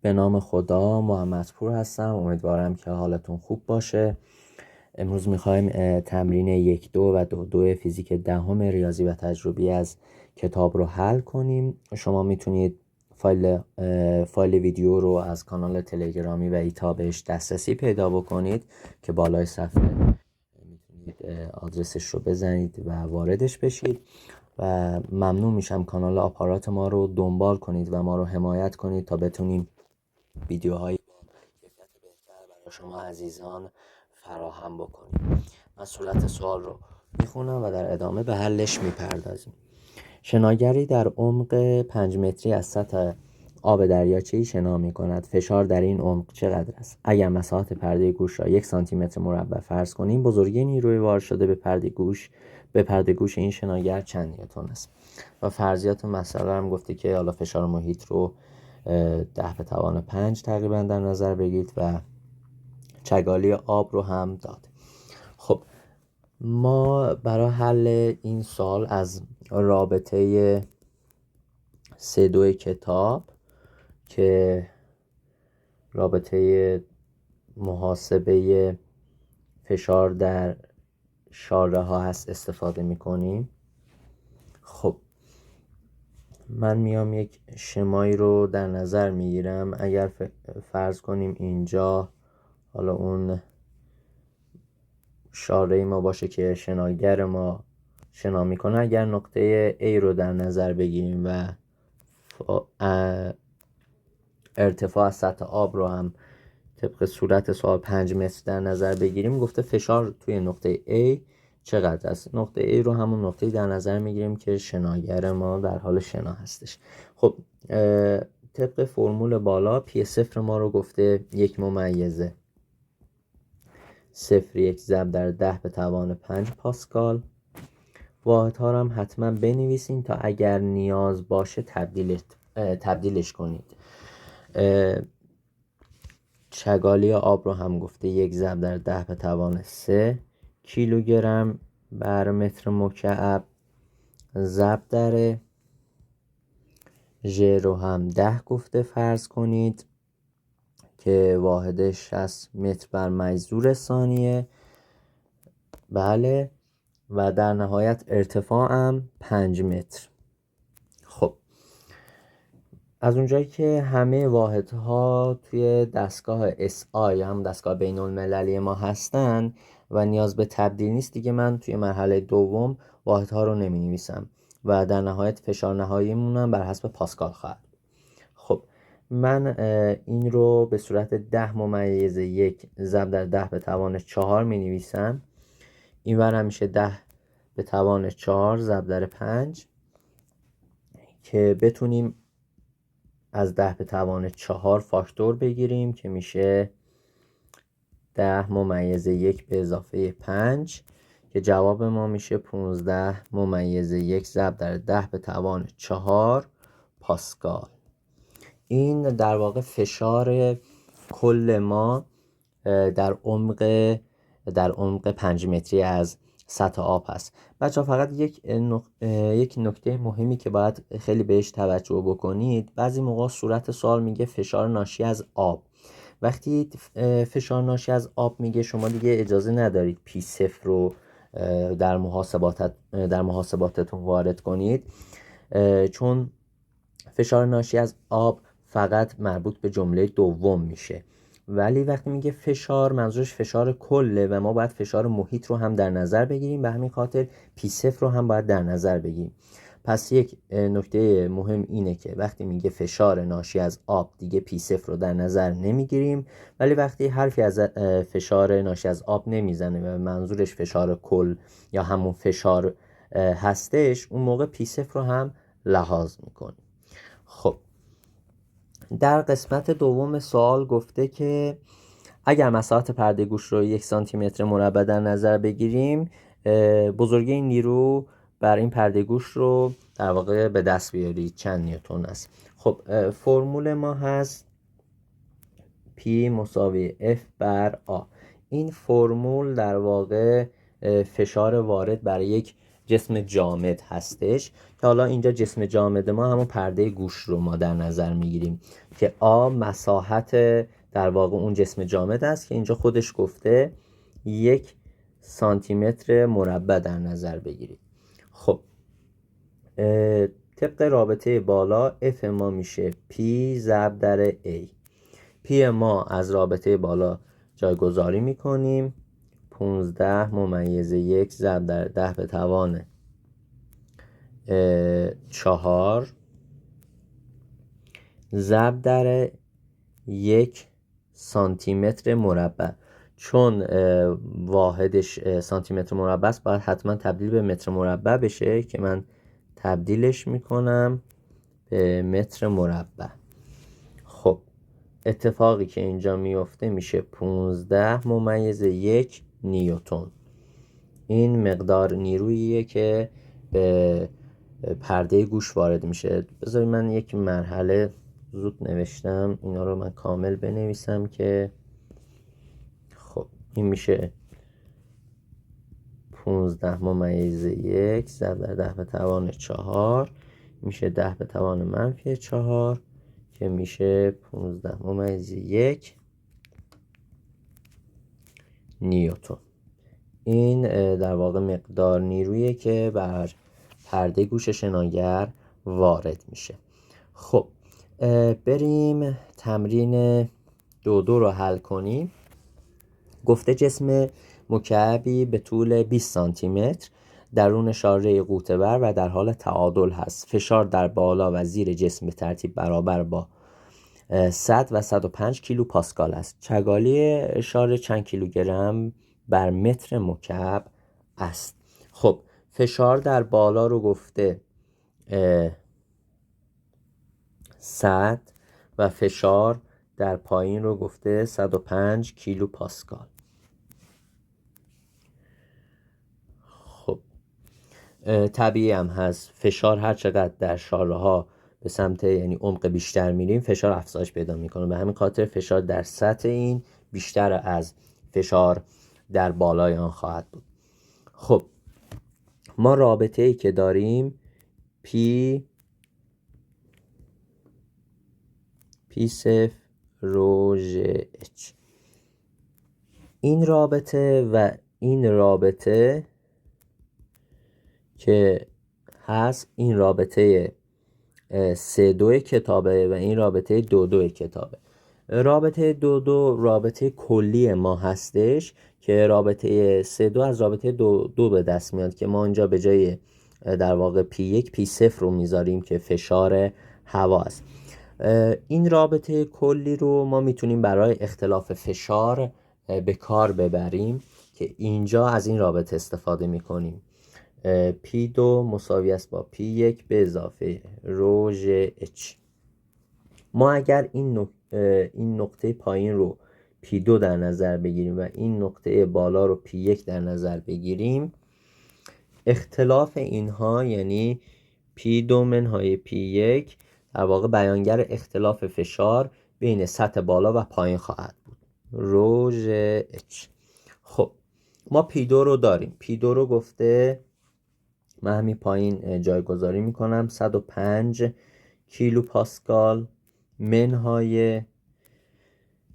به نام خدا، محمدپور هستم. امیدوارم که حالتون خوب باشه. امروز میخوایم تمرین 1-2 و 2-2 فیزیک دهم ریاضی و تجربی از کتاب رو حل کنیم. شما میتونید فایل ویدیو رو از کانال تلگرامی و ایتا بهش دسترسی پیدا بکنید که بالای صفحه میتونید آدرسش رو بزنید و واردش بشید و ممنون میشم کانال آپارات ما رو دنبال کنید و ما رو حمایت کنید تا بتونیم ویدیوهایی با کیفیت بهتر برای شما عزیزان فراهم بکنیم. من صورت سوال رو میخونم و در ادامه به حلش میپردازیم. شناگری در عمق 5 متری از سطح آب دریاچه‌ای شنا می‌کند. فشار در این عمق چقدر است؟ اگر مساحت پرده گوش را 1 سانتی متر مربع فرض کنیم، بزرگی نیروی وارد شده به پرده گوش این شناگر چند نیوتن است؟ و فرضیات مسئله هم گفته که حالا فشار محیط رو 10⁵ تقریبا در نظر بگیرید و چگالی آب رو هم داد. خب ما برای حل این سوال از رابطه 3-2 کتاب که رابطه محاسبه فشار در شاره ها هست استفاده میکنیم. خب من میام یک شمایی رو در نظر میگیرم. اگر فرض کنیم اینجا حالا اون شاره ما باشه که شناگر ما شنا میکنه، اگر نقطه A رو در نظر بگیریم و ارتفاع سطح آب رو هم طبق صورت سوال 5 متر در نظر بگیریم، گفته فشار توی نقطه A چقدر است. نقطه A رو همون نقطه‌ای در نظر میگیریم که شناگر ما در حال شنا هستش. خب طبق فرمول بالا پی صفر ما رو گفته 1/0.1 ضرب در 10⁵ پاسکال. واحدها رو هم حتما بنویسین تا اگر نیاز باشه تبدیلش کنید. چگالی آب رو هم گفته 1 ضرب در 10⁻³ کیلوگرم بر متر مکعب ضرب در ژ رو هم 10 گفته فرض کنید که واحدش 60 متر بر مجذور ثانیه. بله، و در نهایت ارتفاعم 5 متر. خب از اونجایی که همه واحدها توی دستگاه SI هم دستگاه بین المللی ما هستن و نیاز به تبدیل نیست، دیگه من توی مرحله دوم واحدها رو نمی نویسم و در نهایت فشار نهاییمون هم بر حسب پاسکال خواهد. خب من این رو به صورت 10⁻1 ضرب در 10⁻4 می نویسم. این ور هم میشه 10⁻4 ضرب در 5 که بتونیم از 10⁻4 فاکتور بگیریم که میشه 10⁻1 به اضافه 5 که جواب ما میشه 15⁻1 ضرب در 10⁻4 پاسکال. این در واقع فشار کل ما در عمق 5 متری از سطح آب هست. بچه‌ها فقط یک نکته مهمی که باید خیلی بهش توجه بکنید، بعضی موقع صورت سوال میگه فشار ناشی از آب. وقتی فشار ناشی از آب میگه شما دیگه اجازه ندارید پی صفر رو در محاسباتتون وارد کنید، چون فشار ناشی از آب فقط مربوط به جمله دوم میشه. ولی وقتی میگه فشار، منظورش فشار کله و ما باید فشار محیط رو هم در نظر بگیریم، به همین خاطر پی صفر رو هم باید در نظر بگیریم. پس یک نکته مهم اینه که وقتی میگه فشار ناشی از آب دیگه پی صفر رو در نظر نمیگیریم، ولی وقتی حرفی از فشار ناشی از آب نمیزنه و منظورش فشار کل یا همون فشار هستش، اون موقع پی صفر رو هم لحاظ میکنیم. خب در قسمت دوم سوال گفته که اگر مساحت پرده گوش رو 1 سانتی متر مربع در نظر بگیریم، بزرگی نیرو بر این پرده گوش رو در واقع به دست بیارید چند نیوتن است. خب فرمول ما هست P مساوی F بر A. این فرمول در واقع فشار وارد برای یک جسم جامد هستش که حالا اینجا جسم جامد ما همون پرده گوش رو ما در نظر میگیریم که آ مساحت در واقع اون جسم جامد است که اینجا خودش گفته 1 سانتیمتر مربع در نظر بگیرید. خب طبق رابطه بالا F ما میشه P ضرب در A. P ما از رابطه بالا جایگذاری میکنیم 15 - 1 ضرب در 10 به توان 4 ضرب در 1 سانتیمتر مربع. چون واحدش سانتیمتر مربع است باید حتما تبدیل به متر مربع بشه که من تبدیلش میکنم به متر مربع. خب اتفاقی که اینجا میفته میشه 15 - 1 نیوتن. این مقدار نیروییه که به پرده گوش وارد میشه. بذارید من یک مرحله زود نوشتم، اینا رو من کامل بنویسم که خب این میشه 15 - 1 ضرب در 10 به توان 4 میشه 10 به توان -4 که میشه 15 - 1 نیوتن. این در واقع مقدار نیرویی که بر پرده گوش شناگر وارد میشه. خب بریم تمرین 2 رو حل کنیم. گفته جسم مکعبی به طول 20 سانتی متر درون شارژ قوطه بر و در حال تعادل هست. فشار در بالا و زیر جسم به ترتیب برابر با 100 و 105 کیلو پاسکال است. چگالی شارژ چند کیلوگرم بر متر مکعب است؟ خب فشار در بالا رو گفته 100 و فشار در پایین رو گفته 105 کیلو پاسکال. خب طبیعی هم هست فشار هر چقدر در شاره ها به سمت یعنی عمق بیشتر میریم فشار افزایش پیدا میکنه. به همین خاطر فشار در سطح این بیشتر از فشار در بالای آن خواهد بود. خب ما رابطه ای که داریم P0 روژ H. این رابطه و این رابطه که هست این رابطه 3-2 کتابه و این رابطه 2-2 کتابه. رابطه 2-2 رابطه کلی ما هستش که رابطه 3-2 از رابطه 2-2 به دست میاد که ما اینجا به جای در واقع P1 P0 رو میذاریم که فشار هوا است. این رابطه کلی رو ما میتونیم برای اختلاف فشار به کار ببریم که اینجا از این رابطه استفاده میکنیم. P2 مساوی است با P1 به اضافه روژ H. ما اگر این نقطه پایین رو P2 در نظر بگیریم و این نقطه بالا رو P1 در نظر بگیریم اختلاف اینها یعنی P2 منهای P1 در واقع بیانگر اختلاف فشار بین سطح بالا و پایین خواهد بود. روژ H. خب ما P2 رو داریم. P2 رو گفته من همین پایین جایگذاری میکنم 105 کیلو پاسکال منهای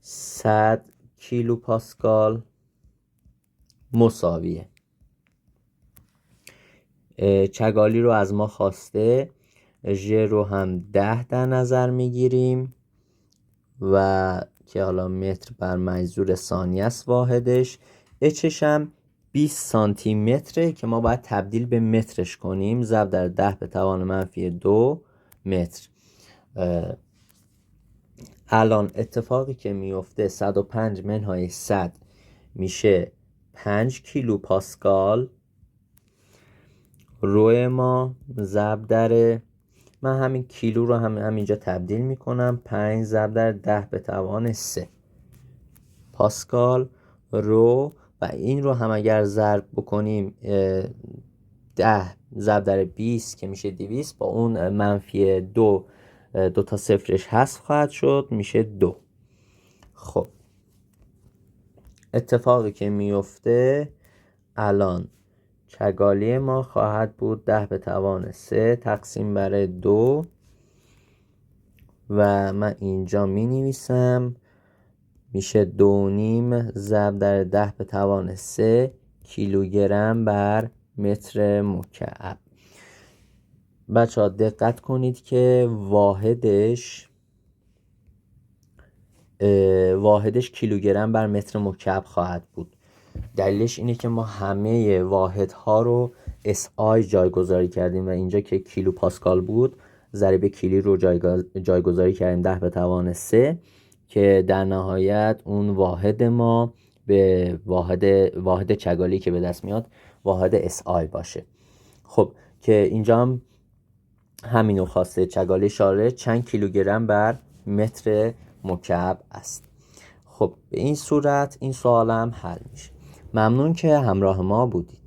100 کیلو پاسکال مساویه. چگالی رو از ما خواسته ژ رو هم 10 در نظر میگیریم و که حالا متر بر مجذور ثانیه است واحدش. اچش هم 20 سانتی متره که ما باید تبدیل به مترش کنیم ضرب در 10 به توان -2 متر. الان اتفاقی که میفته 105 منهای 100 میشه 5 کیلو پاسکال. رو ما ضرب در من همین کیلو رو همینجا تبدیل میکنم 5 ضرب در 10 به توان 3 پاسکال رو و این رو هم اگر ضرب بکنیم 10 ضرب در 20 که میشه 200 با اون منفی 2 تا صفرش حذف خواهد شد میشه 2. خب اتفاقی که میفته الان چگالی ما خواهد بود 10 به توان 3 تقسیم بر 2 و من اینجا می نویسم میشه 2.5 ضرب در 10 به توان 3 کیلوگرم بر متر مکعب. بچه ها دقت کنید که واحدش کیلوگرم بر متر مکعب خواهد بود. دلیلش اینه که ما همه واحدها رو SI جایگذاری کردیم و اینجا که کیلو پاسکال بود ضریب کیلی رو جایگذاری کردیم 10 به توان 3 که در نهایت اون واحد ما به واحد چگالی که به دست میاد واحد SI باشه. خب که اینجا هم همینو خواسته، چگالی شارع چند کیلوگرم بر متر مکعب است. خب به این صورت این سوالم حل میشه. ممنون که همراه ما بودید.